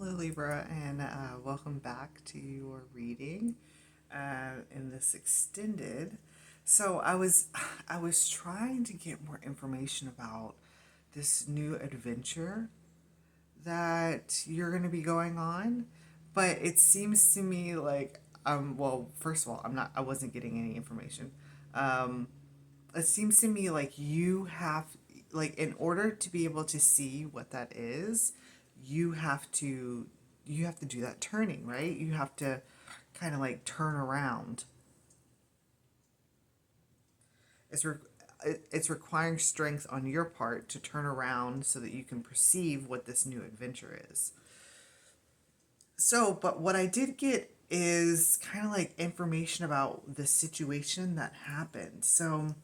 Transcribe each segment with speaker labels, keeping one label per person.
Speaker 1: Hello, Libra, and welcome back to your reading in this extended. So I was trying to get more information about this new adventure that you're going to be going on, but it seems to me like well, first of all, I wasn't getting any information. Um, it seems to me like you have, like, in order to be able to see what that is, you have to you have to do that turning, right? You have to kind of like turn around. it's re- it's requiring strength on your part to turn around so that you can perceive what this new adventure is. So, but what I did get is kind of like information about the situation that happened. So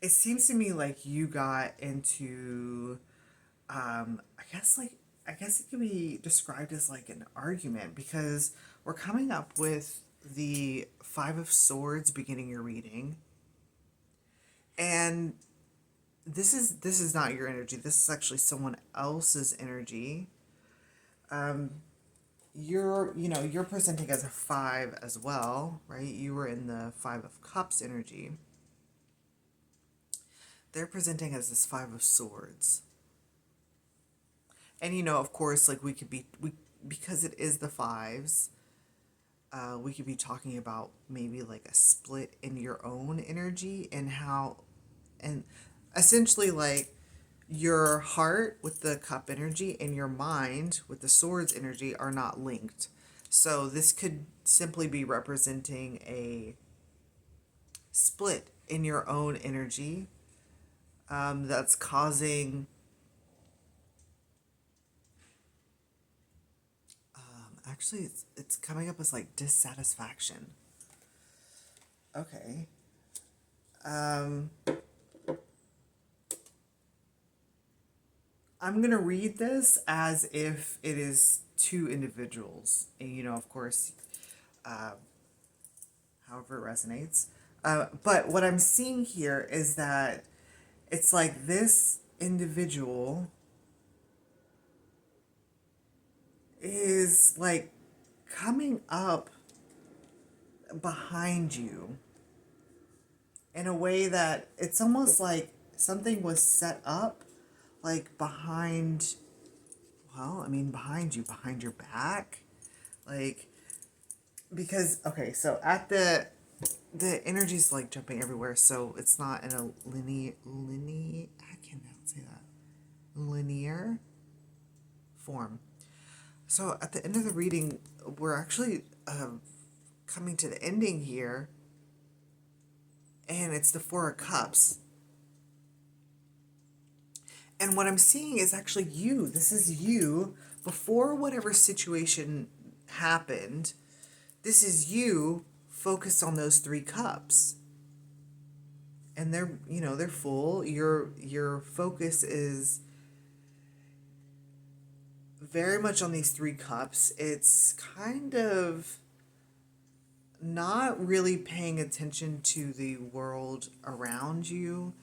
Speaker 1: it seems to me like you got into, I guess it could be described as like an argument, because we're coming up with the Five of Swords beginning your reading, and this is not your energy. This is actually someone else's energy. You're presenting as a five as well, right? You were in the Five of Cups energy. They're presenting as this Five of Swords. And of course, like we because it is the fives, we could be talking about maybe like a split in your own energy, and how, and essentially like your heart with the cup energy and your mind with the swords energy are not linked. So this could simply be representing a split in your own energy, that's causing, actually it's coming up as like dissatisfaction. Okay. Um, I'm going to read this as if it is two individuals. And, of course, uh, however it resonates. But what I'm seeing here is that it's like this individual is like coming up behind you in a way that it's almost like something was set up, like behind, well, I mean, behind you, behind your back. Like, because, okay, so at the energy's like jumping everywhere, so it's not in a linear, I cannot say that, linear form. So at the end of the reading, we're actually coming to the ending here, and it's the Four of Cups. And what I'm seeing is actually you. This is you before whatever situation happened. This is you focused on those three cups. And they're full. Your focus is very much on these three cups. It's kind of not really paying attention to the world around you.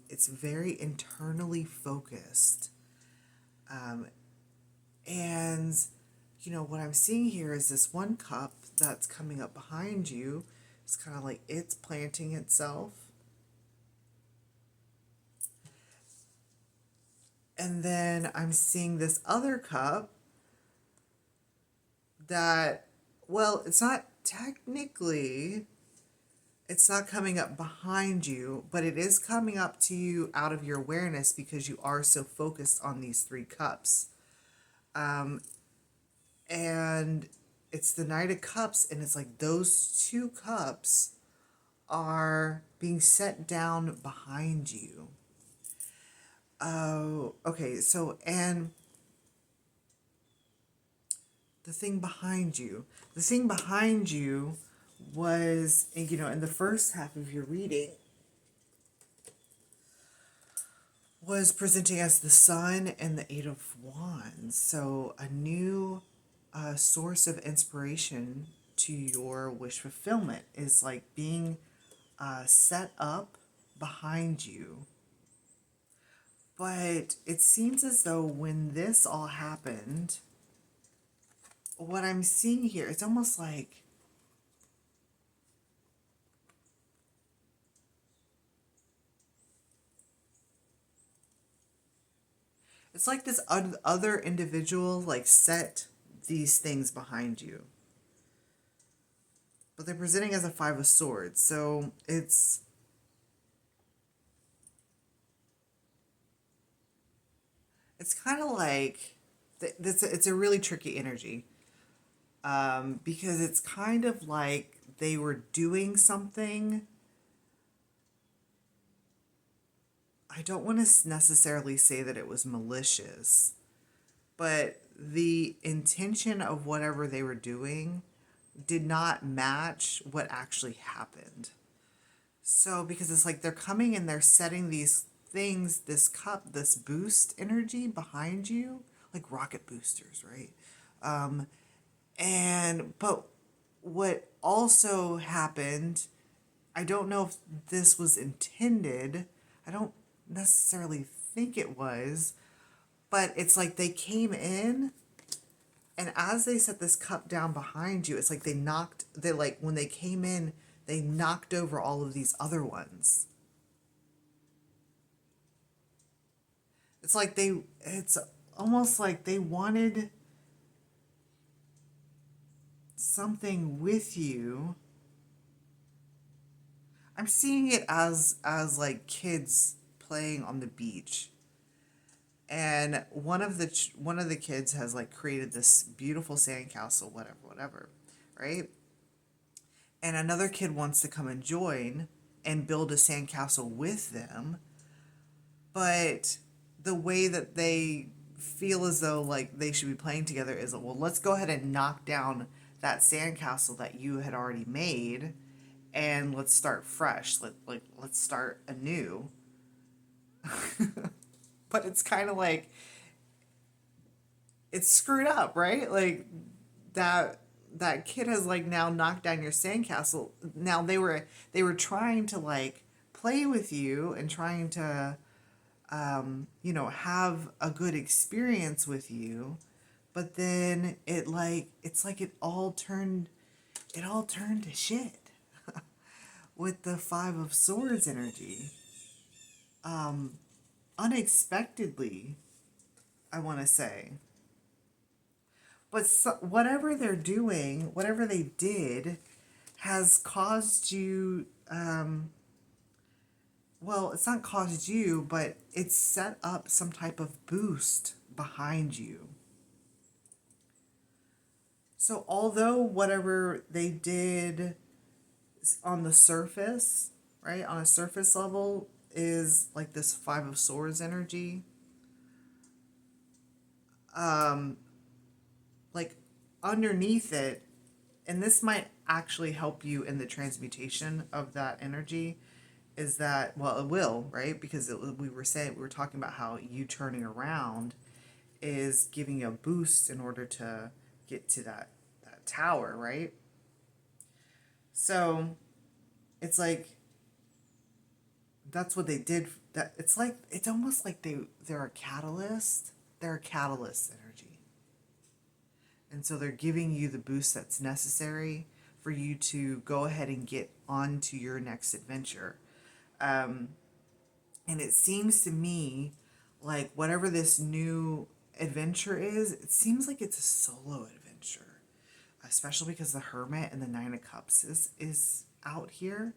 Speaker 1: It's very internally focused. And, what I'm seeing here is this one cup that's coming up behind you. It's kind of like it's planting itself. And then I'm seeing this other cup that, well, it's not coming up behind you, but it is coming up to you out of your awareness because you are so focused on these three cups. And it's the Knight of Cups, and it's like those two cups are being set down behind you. Oh, okay, so, and the thing behind you was, in the first half of your reading, was presenting as the Sun and the Eight of Wands. So a new source of inspiration to your wish fulfillment is like being set up behind you. But it seems as though when this all happened, what I'm seeing here, it's almost like this other individual like set these things behind you. But they're presenting as a Five of Swords. So it's kind of like it's a really tricky energy, because it's kind of like they were doing something. I don't want to necessarily say that it was malicious, but the intention of whatever they were doing did not match what actually happened. So, because it's like they're coming and they're setting these things, this cup, this boost energy behind you, like rocket boosters, right? But what also happened, I don't know if this was intended. I don't necessarily think it was, but it's like they came in, and as they set this cup down behind you, it's like they like, when they came in, they knocked over all of these other ones. It's almost like they wanted something with you. I'm seeing it as like kids playing on the beach. And one of the kids has like created this beautiful sandcastle, whatever, right? And another kid wants to come and join and build a sandcastle with them, but the way that they feel as though like they should be playing together is, well, let's go ahead and knock down that sandcastle that you had already made, and let's start fresh. Let's start anew. But it's kind of like it's screwed up, right? Like that kid has like now knocked down your sandcastle. Now they were trying to like play with you and trying to have a good experience with you, but then it's like it all turned to shit with the Five of Swords energy. Unexpectedly, I want to say. But whatever they're doing, whatever they did, has caused you. Well, it's not caused you, but it's set up some type of boost behind you. So, although whatever they did on the surface, right, on a surface level, is like this Five of Swords energy, like underneath it, and this might actually help you in the transmutation of that energy, is that, well, it will, right? Because we were talking about how you turning around is giving you a boost in order to get to that tower, right? So it's like that's what they did. That it's almost like they're a catalyst. They're a catalyst energy. And so they're giving you the boost that's necessary for you to go ahead and get on to your next adventure. And it seems to me like whatever this new adventure is, it seems like it's a solo adventure, especially because the Hermit and the Nine of Cups is out here.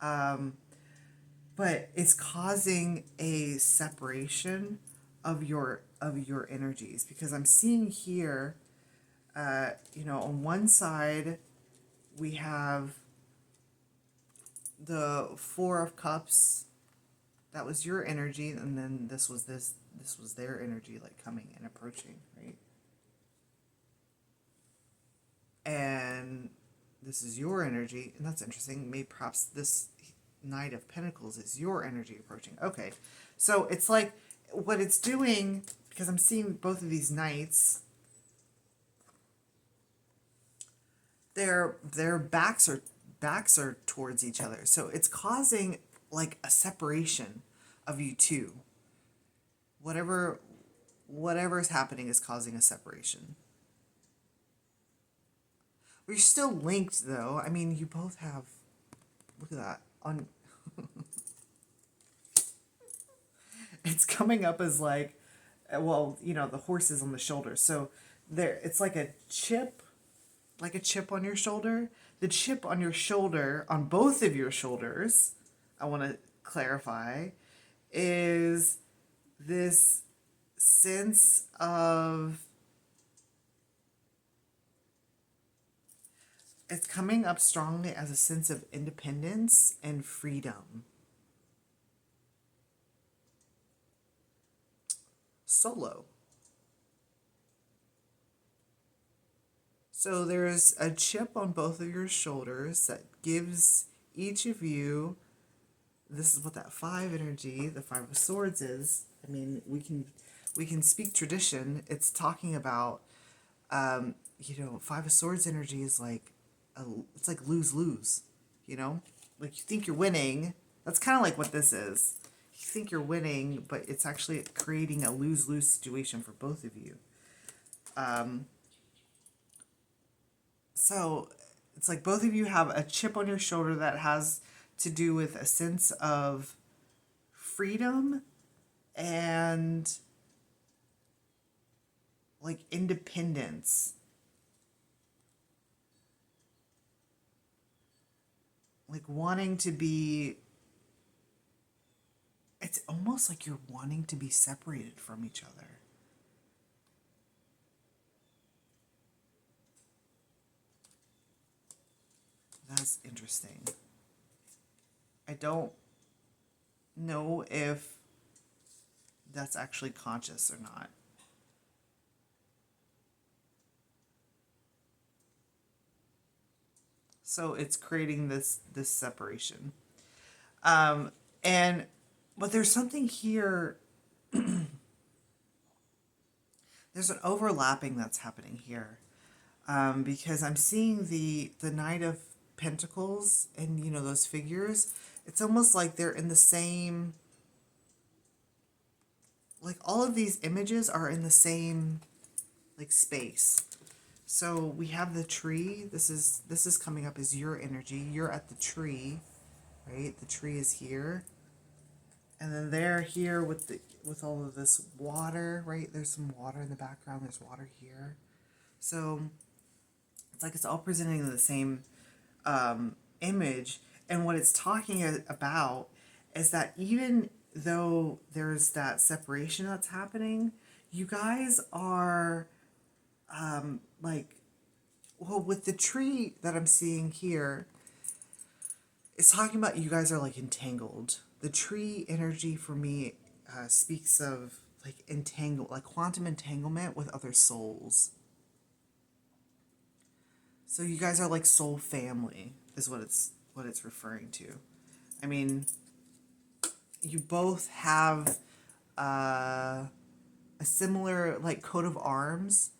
Speaker 1: But it's causing a separation of your energies, because I'm seeing here, on one side we have the Four of Cups. That was your energy, and then this was their energy, like coming and approaching, right? And this is your energy, and that's interesting. Maybe perhaps this Knight of Pentacles is your energy approaching. Okay, so it's like what it's doing, because I'm seeing both of these knights, their backs are towards each other, so it's causing like a separation of you two. Whatever whatever is happening is causing a separation. We're still linked though. I mean, you both have, look at that. On it's coming up as like, well, you know, the horse is on the shoulder. So there it's like a chip on your shoulder. The chip on your shoulder, on both of your shoulders, I want to clarify, is this sense of, it's coming up strongly as a sense of independence and freedom. Solo. So there's a chip on both of your shoulders that gives each of you, this is what that five energy, the Five of Swords is. I mean, we can speak tradition. It's talking about, you know, Five of Swords energy is like it's like lose lose. You know, like you think you're winning. That's kind of like what this is. You think you're winning, but it's actually creating a lose lose situation for both of you. So it's like both of you have a chip on your shoulder that has to do with a sense of freedom and like independence. Like wanting to be, it's almost like you're wanting to be separated from each other. That's interesting. I don't know if that's actually conscious or not. So it's creating this separation. And but there's something here, there's an overlapping that's happening here. Because I'm seeing the Knight of Pentacles and, you know, those figures. It's almost like they're in the same, like all of these images are in the same like space. So we have the tree. This is coming up as your energy. You're at the tree, right? The tree is here. And then they're here with all of this water, right? There's some water in the background. There's water here. So it's like it's all presenting the same image. And what it's talking about is that even though there's that separation that's happening, you guys are like, well, with the tree that I'm seeing here, it's talking about you guys are like entangled. The tree energy for me speaks of like like quantum entanglement with other souls. So you guys are like soul family is what it's referring to. I mean, you both have a similar like coat of arms.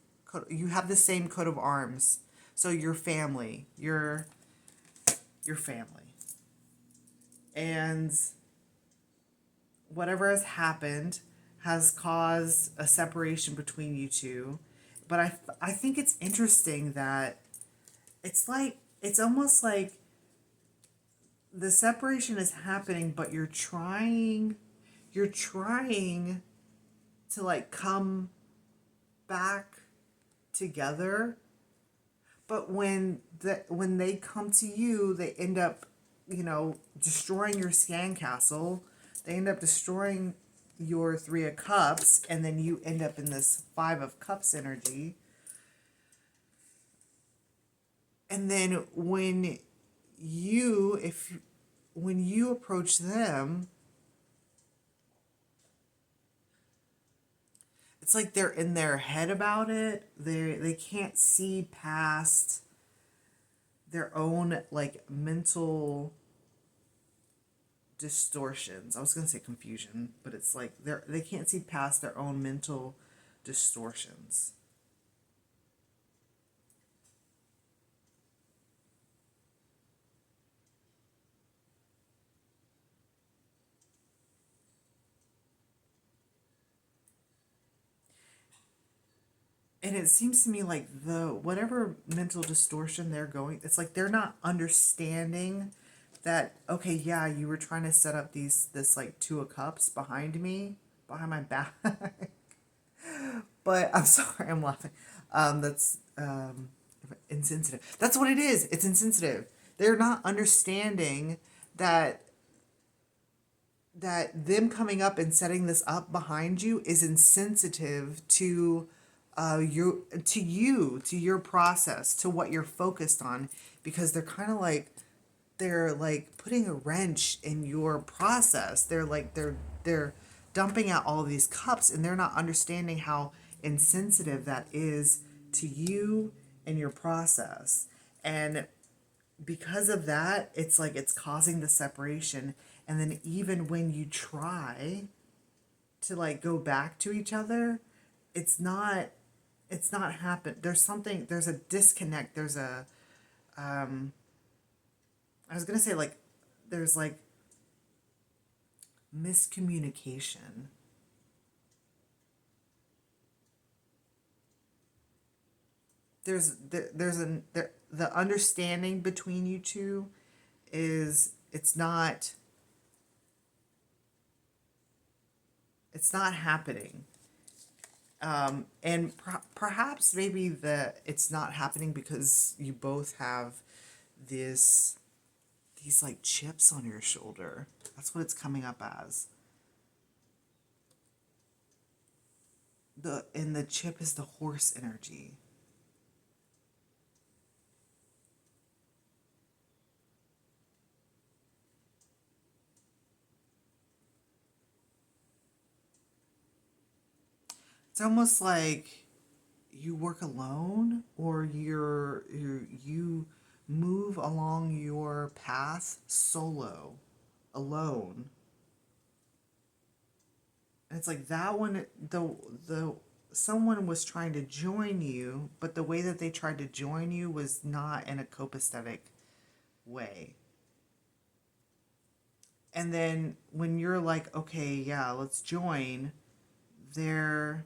Speaker 1: You have the same coat of arms. So your family, your family. And whatever has happened has caused a separation between you two. But I think it's interesting that it's like, it's almost like the separation is happening, but you're trying to like come back together. But when they come to you, they end up, you know, destroying your sandcastle. They end up destroying your Three of Cups, and then you end up in this Five of Cups energy. And then when you approach them, it's like they're in their head about it. They can't see past their own like mental distortions. I was gonna say confusion, but it's like they can't see past their own mental distortions. And it seems to me like the whatever mental distortion they're going, it's like they're not understanding that, okay, yeah, you were trying to set up this like two of cups behind me, behind my back. But I'm sorry, I'm laughing. That's insensitive. That's what it is. It's insensitive. They're not understanding that them coming up and setting this up behind you is insensitive to to your process, to what you're focused on, because they're like putting a wrench in your process. They're dumping out all these cups, and they're not understanding how insensitive that is to you and your process. And because of that, it's like it's causing the separation. And then even when you try to like go back to each other, it's not happen. There's a disconnect. I was gonna say like there's like miscommunication. The understanding between you two is it's not happening. And perhaps maybe it's not happening because you both have this these like chips on your shoulder. That's what it's coming up as. The chip is the horse energy. It's almost like you work alone, or you move along your path solo, alone. And it's like that one, the someone was trying to join you, but the way that they tried to join you was not in a copacetic way. And then when you're like, okay, yeah, let's join, their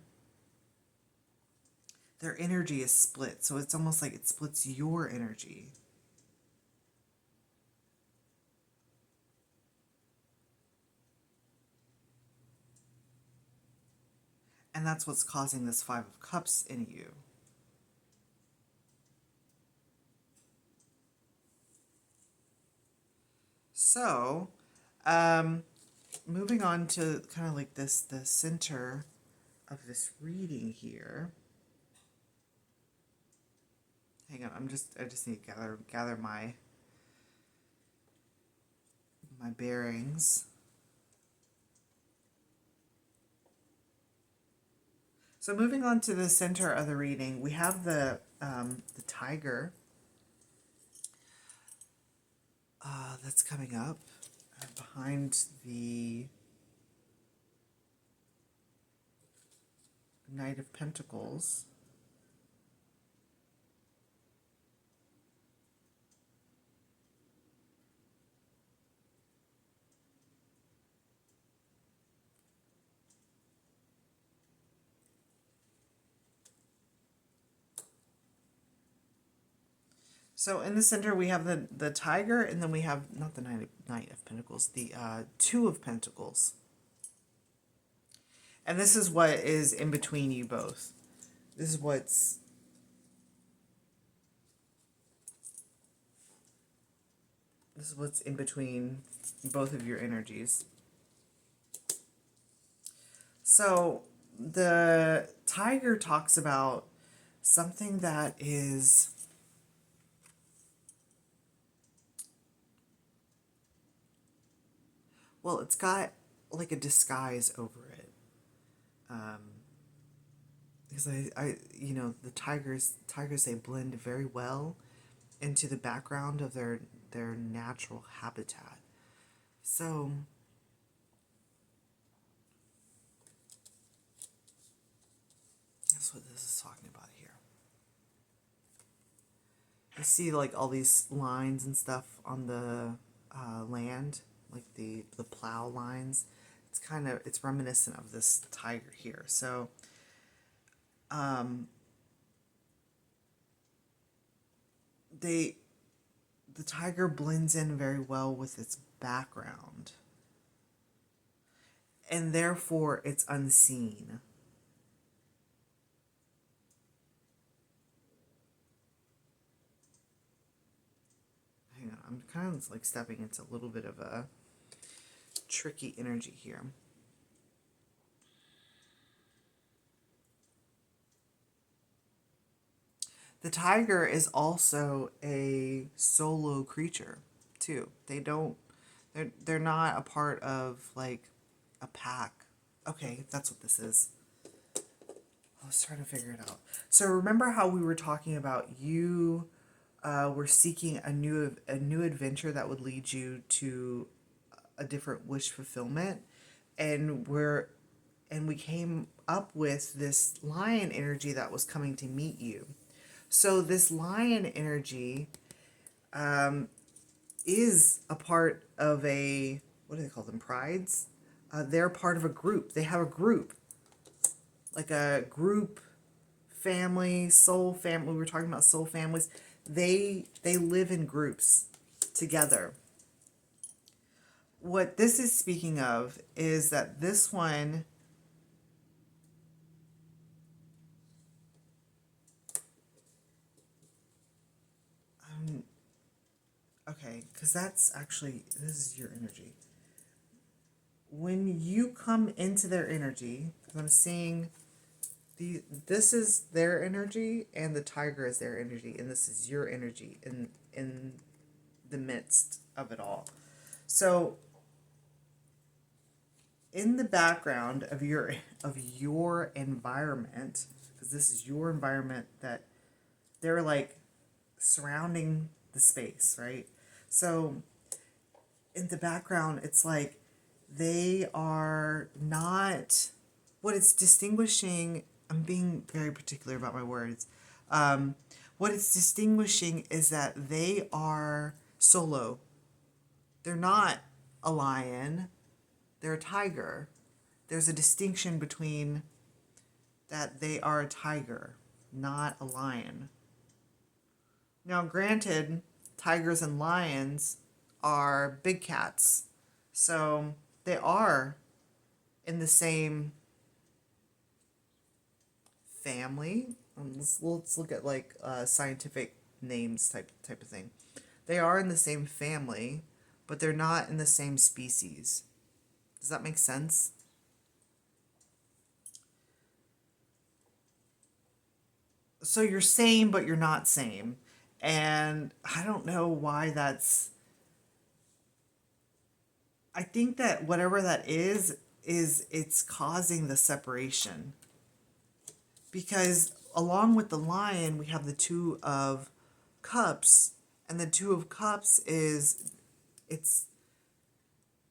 Speaker 1: their energy is split. So it's almost like it splits your energy. And that's what's causing this Five of Cups in you. So, um, moving on to kind of like the center of this reading here. Hang on, I just need to gather my bearings. So moving on to the center of the reading, we have the tiger that's coming up behind the Knight of Pentacles. So in the center we have the tiger, and then we have not the Knight of Pentacles, the Two of Pentacles. And this is what is in between you both. This is what's in between both of your energies. So the tiger talks about something that is, well, it's got like a disguise over it. Because the tigers, they blend very well into the background of their natural habitat. So that's what this is talking about here. You see like all these lines and stuff on the land, like the plow lines. It's reminiscent of this tiger here. So they the tiger blends in very well with its background, and therefore it's unseen. Hang on, I'm kind of like stepping into a little bit of a tricky energy here. The tiger is also a solo creature too. They're not a part of like a pack. Okay, that's what this is. I was trying to figure it out. So remember how we were talking about you were seeking a new adventure that would lead you to a different wish fulfillment, and we came up with this lion energy that was coming to meet you. So this lion energy is a part of a, what do they call them, prides? They're part of a group. They have a group, like a group family, soul family. We were talking about soul families. They live in groups together. What this is speaking of is that this one, okay, because that's actually, this is your energy. When you come into their energy, because I'm seeing this is their energy and the tiger is their energy, and this is your energy in the midst of it all. So in the background of your environment, because this is your environment, that they're like surrounding the space, right? So in the background, it's like they are not, what it's distinguishing, I'm being very particular about my words. What it's distinguishing is that they are solo. They're not a lion, they're a tiger. There's a distinction between that they are a tiger, not a lion. Now, granted, tigers and lions are big cats, so they are in the same family. Let's look at like scientific names type of thing. They are in the same family, but they're not in the same species. Does that make sense? So you're same, but you're not same. And I don't know why that's. I think that whatever that is it's causing the separation. Because along with the lion, we have the Two of Cups, and the Two of Cups is it's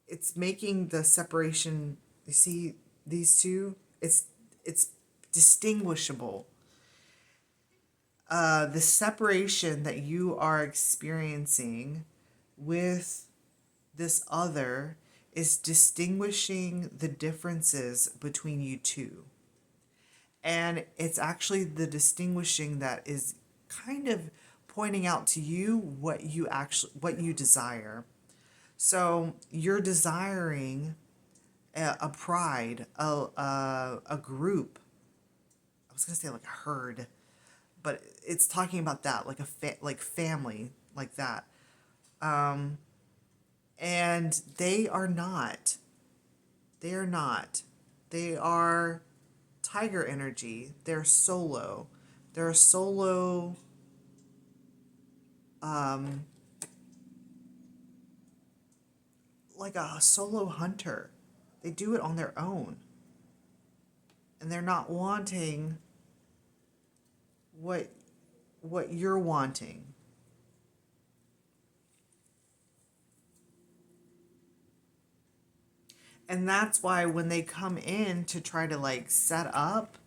Speaker 1: it's making the separation. You see these two? It's distinguishable. The separation that you are experiencing with this other is distinguishing the differences between you two. And it's actually the distinguishing that is kind of pointing out to you what you desire. So you're desiring a pride, a group. I was gonna say like a herd, but it's talking about that, like like family, like that. And they are not. They are not. They are tiger energy. They're solo. They're a solo. Like a solo hunter. They do it on their own, and they're not wanting what you're wanting. And that's why when they come in to try to like set up,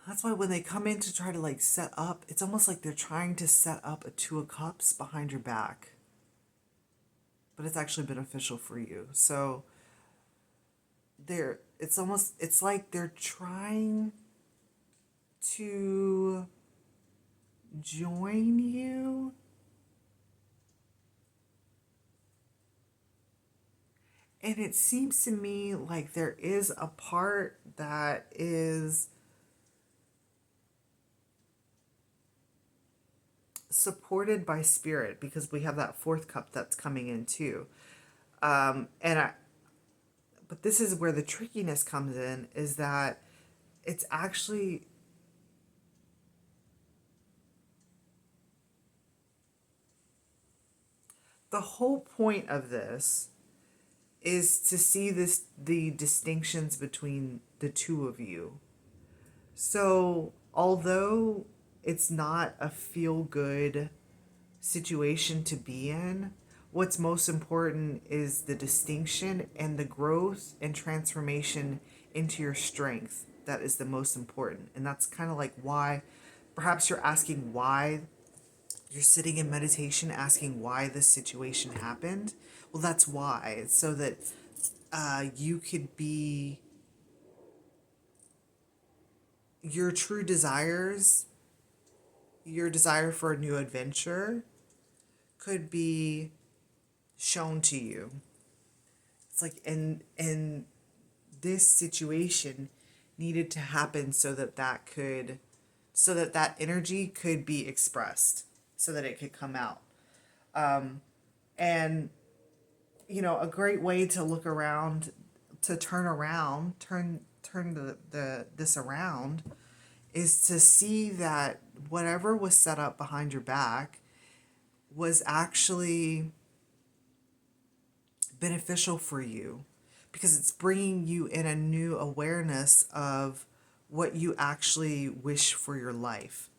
Speaker 1: that's why when they come in to try to like set up, it's almost like they're trying to set up a Two of Cups behind your back. but it's actually beneficial for you. So it's like they're trying to join you. And it seems to me like there is a part that is supported by spirit, because we have that fourth cup that's coming in too. And I, but this is where the trickiness comes in, is that it's actually the whole point of this is to see the distinctions between the two of you. So although it's not a feel good situation to be in, what's most important is the distinction and the growth and transformation into your strength. That is the most important. And that's kind of like why, perhaps you're asking why you're sitting in meditation, asking why this situation happened. Well, that's why. It's so that you could be your true desires, your desire for a new adventure could be shown to you. It's like, and this situation needed to happen so that that energy could be expressed, so that it could come out. And a great way to look around, to turn the this around, is to see that whatever was set up behind your back was actually beneficial for you, because it's bringing you in a new awareness of what you actually wish for your life.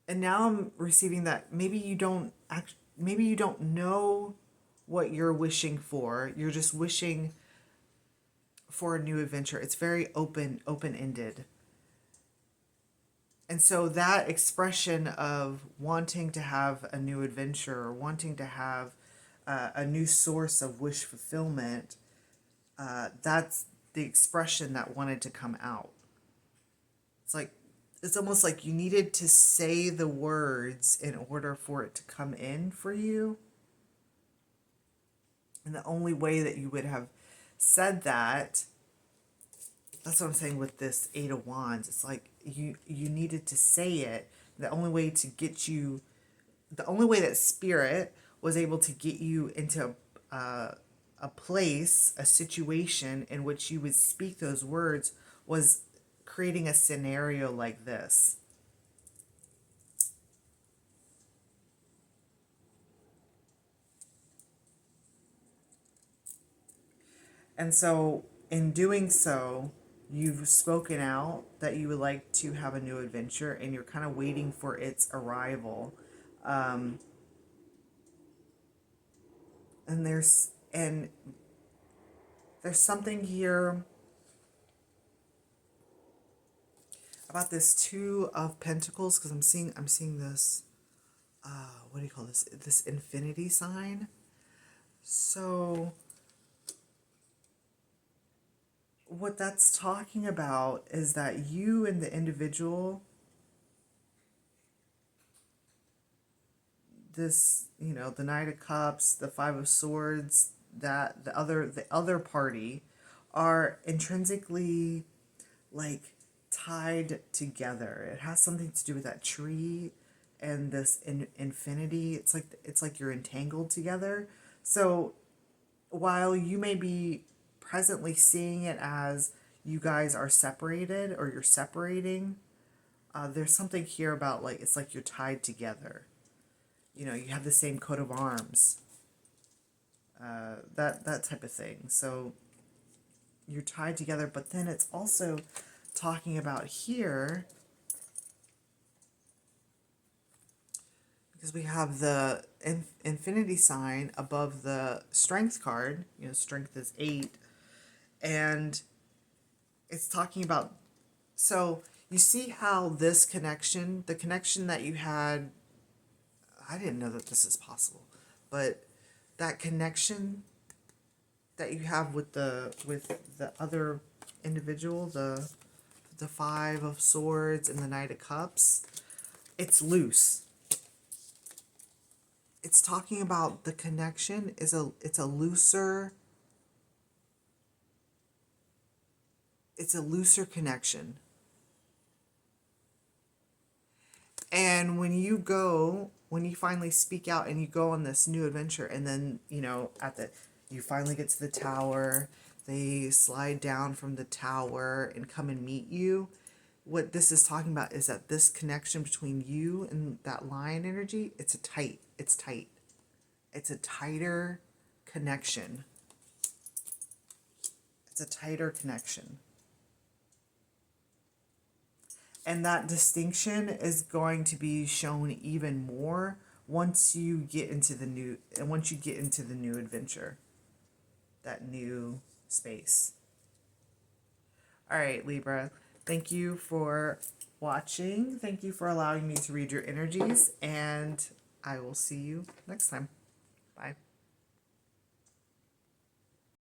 Speaker 1: And now I'm receiving that maybe you don't know what you're wishing for. You're just wishing for a new adventure. It's very open-ended. And so that expression of wanting to have a new adventure, or wanting to have a new source of wish fulfillment, that's the expression that wanted to come out. It's almost like you needed to say the words in order for it to come in for you. And the only way that you would have said that, that's what I'm saying with this Eight of Wands. It's like you needed to say it. The only way that Spirit was able to get you into a place, a situation in which you would speak those words, was creating a scenario like this. And so, in doing so, you've spoken out that you would like to have a new adventure, and you're kind of waiting for its arrival. And there's something here about this Two of Pentacles, because I'm seeing this. What do you call this? This infinity sign. So what that's talking about is that you and the individual, this, the Knight of Cups, the Five of Swords, that the other party are intrinsically like tied together. It has something to do with that tree and this infinity. It's like you're entangled together. So while you may be presently seeing it as you guys are separated, or you're separating, there's something here about, like, it's like you're tied together. You have the same coat of arms, that type of thing. So you're tied together, but then it's also talking about here, because we have the infinity sign above the strength card. Strength is 8, and it's talking about, so you see how this connection, the connection that you had, I didn't know that this is possible. But that connection that you have with the other individual, the Five of Swords and the Knight of Cups, it's loose. It's talking about the connection it's a looser connection. And when you finally speak out and you go on this new adventure, and then, you finally get to the tower, they slide down from the tower and come and meet you. What this is talking about is that this connection between you and that lion energy, it's tight. It's a tighter connection. It's a tighter connection. And that distinction is going to be shown even more once you get into the new adventure, that new space. All right, Libra, thank you for watching. Thank you for allowing me to read your energies, and I will see you next time. Bye.